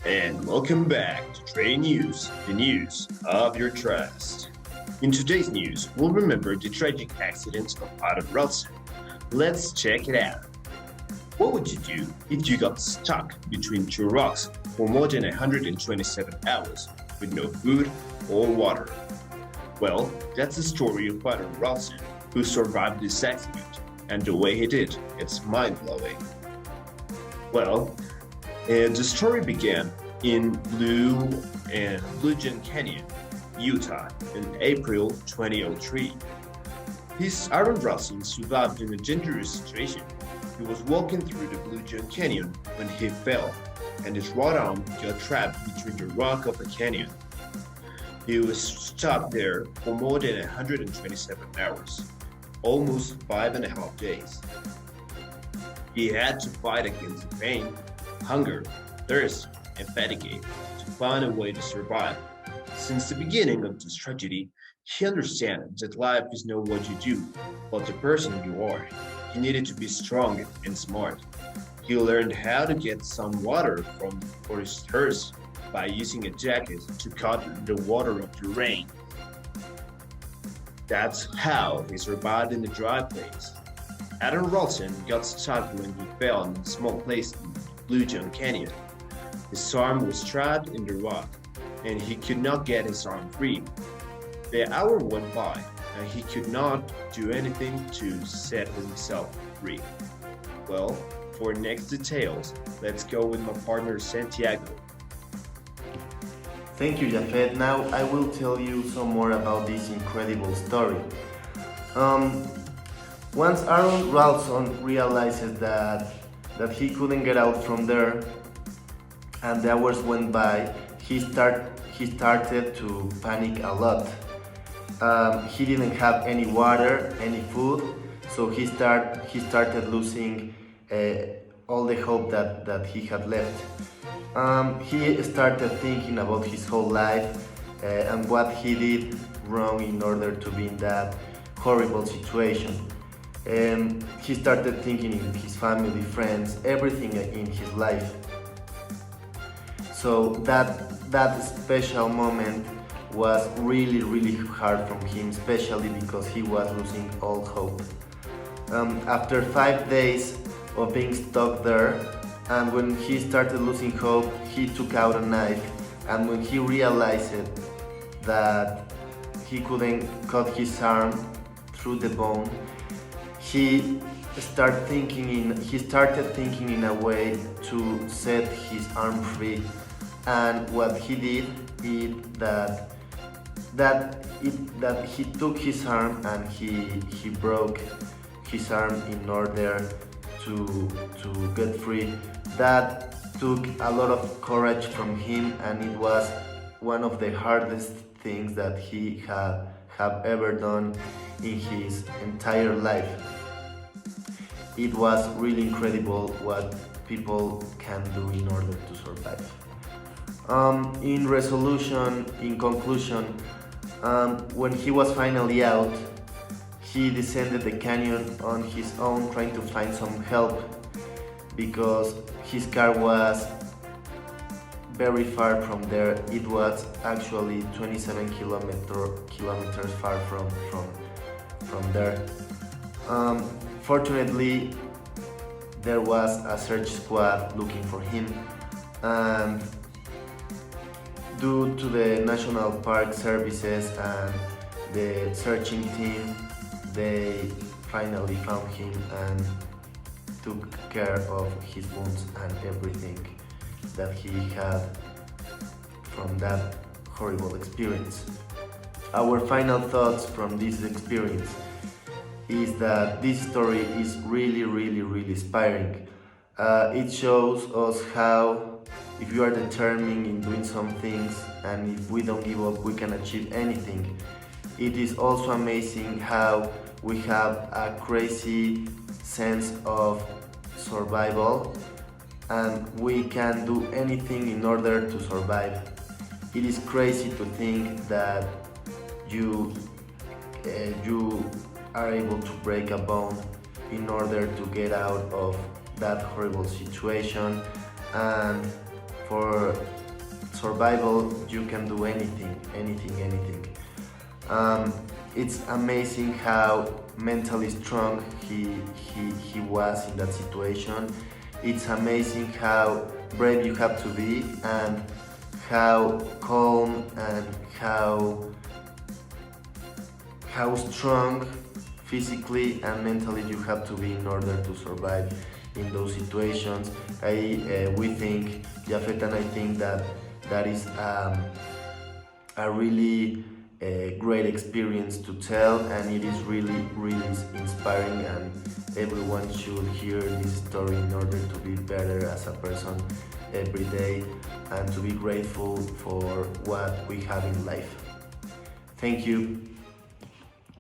And welcome back to Trade News, the news of your trust. In today's news, we'll remember the tragic accident of Aron Ralston. Let's check it out. What would you do if you got stuck between two rocks for more than 127 hours with no food or water? Well, that's the story of Aron Ralston, who survived this accident, and the way he did, it's mind-blowing. Well, the story began in Blue John Canyon, Utah, in April 2003. His Aron Ralston survived in a dangerous situation. He was walking through the Blue John Canyon when he fell, and his right arm got trapped between the rock of the canyon. He was stuck there for more than 127 hours, almost 5.5 days. He had to fight against the pain, hunger, thirst, and fatigue to find a way to survive. Since the beginning of this tragedy, he understands that life is not what you do, but the person you are. He needed to be strong and smart. He learned how to get some water for his thirst by using a jacket to cut the water of the rain. That's how he survived in the dry place. Aron Ralston got stuck when he fell in a small place in Blue John Canyon. His arm was trapped in the rock, and he could not get his arm free. The hour went by, and he could not do anything to set himself free. Well, for next details, let's go with my partner Santiago. Thank you, Jafet. Now I will tell you some more about this incredible story. Um, Once Aron Ralston realizes that he couldn't get out from there, and the hours went by, he started to panic a lot. He didn't have any water, any food, so he started losing all the hope that he had left. He started thinking about his whole life and what he did wrong in order to be in that horrible situation. He started thinking in his family, friends, everything in his life. So that special moment was really hard from him, especially because he was losing all hope. After 5 days of being stuck there, and when he started losing hope, he took out a knife, and when he realized that he couldn't cut his arm through the bone, he started thinking in a way to set his arm free. And what he did is that he took his arm and he broke his arm in order to get free. That took a lot of courage from him, and it was one of the hardest things that he have ever done in his entire life. It was really incredible what people can do in order to survive. In conclusion, when he was finally out, he descended the canyon on his own, trying to find some help because his car was very far from there. It was actually 27 kilometers far from there. Fortunately, there was a search squad looking for him, and due to the National Park Services and the searching team, they finally found him and took care of his wounds and everything that he had from that horrible experience. Our final thoughts from this experience is that this story is really inspiring. It shows us how if you are determined in doing some things and if we don't give up, we can achieve anything. It is also amazing how we have a crazy sense of survival and we can do anything in order to survive. It is crazy to think that you are able to break a bone in order to get out of that horrible situation, and for survival, you can do anything, anything. It's amazing how mentally strong he was in that situation. It's amazing how brave you have to be and how calm and how strong physically and mentally you have to be in order to survive in those situations. We think, Jafet and I think that that is a really great experience to tell, and it is really inspiring, and everyone should hear this story in order to be better as a person every day and to be grateful for what we have in life. Thank you.